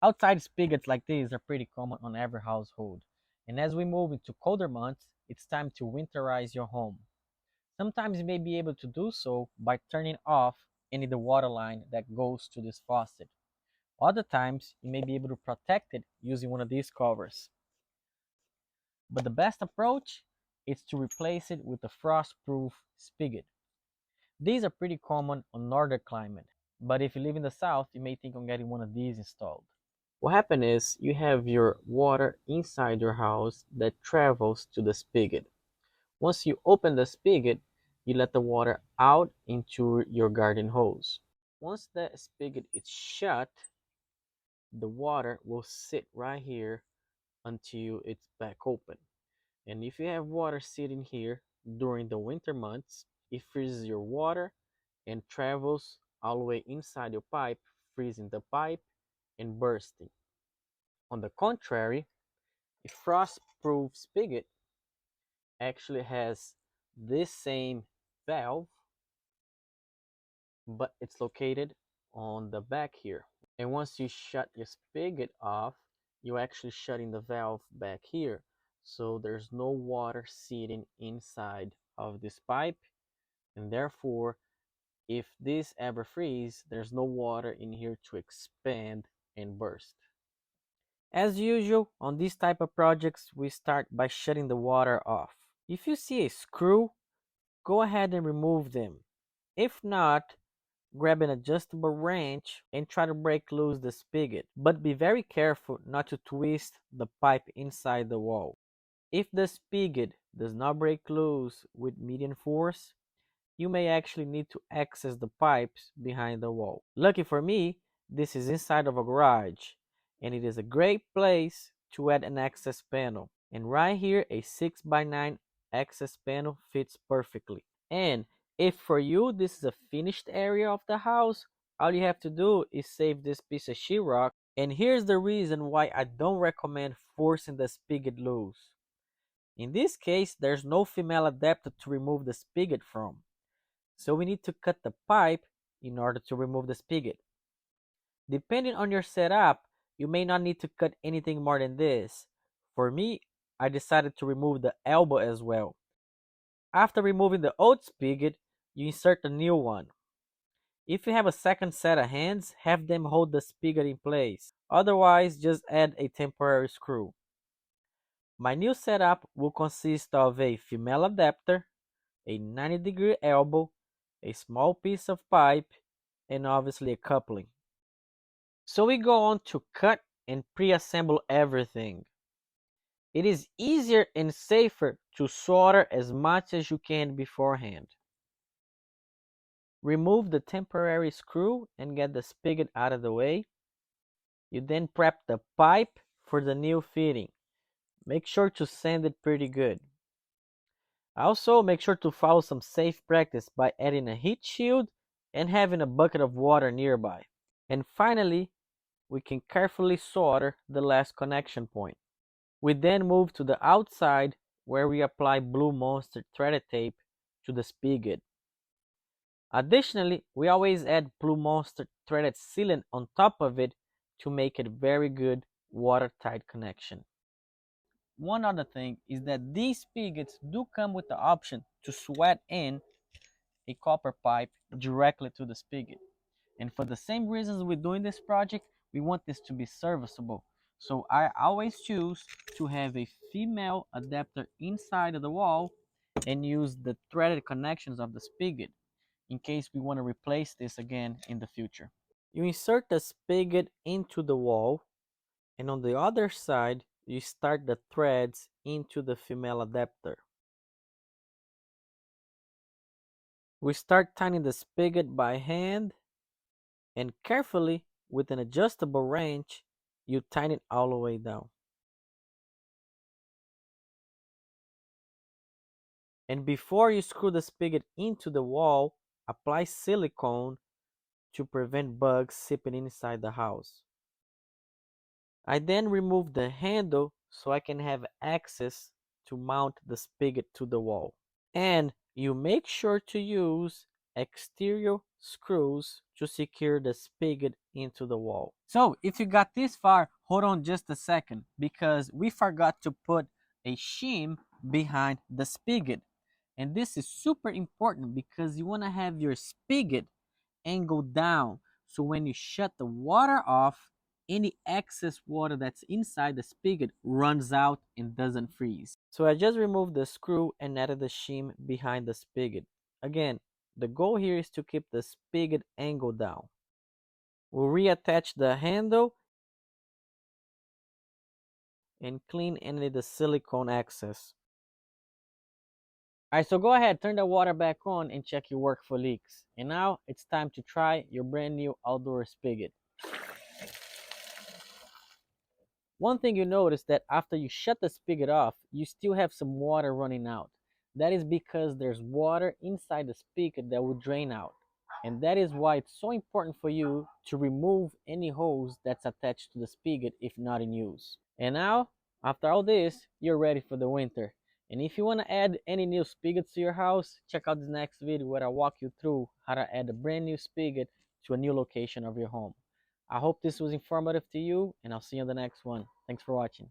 Outside spigots like these are pretty common on every household. And as we move into colder months, it's time to winterize your home. Sometimes you may be able to do so by turning off any of the water line that goes to this faucet. Other times, you may be able to protect it using one of these covers. But the best approach is to replace it with a frost-proof spigot. These are pretty common on northern climate, but if you live in the south, you may think on getting one of these installed. What happens is you have your water inside your house that travels to the spigot. Once you open the spigot, you let the water out into your garden hose. Once the spigot is shut, the water will sit right here until it's back open. And if you have water sitting here during the winter months, it freezes your water and travels all the way inside your pipe, freezing the pipe and bursting. On the contrary, a frost-proof spigot actually has this same valve, but it's located on the back here. And once you shut your spigot off, you're actually shutting the valve back here. So there's no water sitting inside of this pipe, and therefore, if this ever freezes, there's no water in here to expand and burst. As usual, on these type of projects, we start by shutting the water off. If you see a screw, go ahead and remove them. If not, grab an adjustable wrench and try to break loose the spigot, but be very careful not to twist the pipe inside the wall. If the spigot does not break loose with medium force, you may actually need to access the pipes behind the wall. Lucky for me, this is inside of a garage, and it is a great place to add an access panel. And right here, a 6x9 access panel fits perfectly. And if for you this is a finished area of the house, all you have to do is save this piece of sheetrock. And here's the reason why I don't recommend forcing the spigot loose. In this case, there's no female adapter to remove the spigot from. So we need to cut the pipe in order to remove the spigot. Depending on your setup, you may not need to cut anything more than this. For me, I decided to remove the elbow as well. After removing the old spigot, you insert a new one. If you have a second set of hands, have them hold the spigot in place. Otherwise, just add a temporary screw. My new setup will consist of a female adapter, a 90-degree elbow, a small piece of pipe, and obviously a coupling. So we go on to cut and pre-assemble everything. It is easier and safer to solder as much as you can beforehand. Remove the temporary screw and get the spigot out of the way. You then prep the pipe for the new fitting. Make sure to sand it pretty good. Also, make sure to follow some safe practice by adding a heat shield and having a bucket of water nearby. And finally, we can carefully solder the last connection point. We then move to the outside where we apply Blue Monster threaded tape to the spigot. Additionally, we always add Blue Monster threaded sealant on top of it to make it very good watertight connection. One other thing is that these spigots do come with the option to sweat in a copper pipe directly to the spigot. And for the same reasons we're doing this project, we want this to be serviceable. So I always choose to have a female adapter inside of the wall and use the threaded connections of the spigot in case we want to replace this again in the future. You insert the spigot into the wall, and on the other side, you start the threads into the female adapter. We start tightening the spigot by hand, and carefully, with an adjustable wrench, you tighten it all the way down. And before you screw the spigot into the wall, apply silicone to prevent bugs seeping inside the house. I then remove the handle so I can have access to mount the spigot to the wall. And you make sure to use exterior screws to secure the spigot into the wall. So if you got this far, hold on just a second because we forgot to put a shim behind the spigot. And this is super important because you want to have your spigot angled down. So when you shut the water off, any excess water that's inside the spigot runs out and doesn't freeze. So I just removed the screw and added the shim behind the spigot. Again, the goal here is to keep the spigot angled down. We'll reattach the handle and clean any of the silicone excess. Alright, so go ahead, turn the water back on and check your work for leaks. And now it's time to try your brand new outdoor spigot. One thing you notice that after you shut the spigot off, you still have some water running out. That is because there's water inside the spigot that will drain out. And that is why it's so important for you to remove any hose that's attached to the spigot if not in use. And now, after all this, you're ready for the winter. And if you want to add any new spigots to your house, check out this next video where I walk you through how to add a brand new spigot to a new location of your home. I hope this was informative to you, and I'll see you on the next one. Thanks for watching.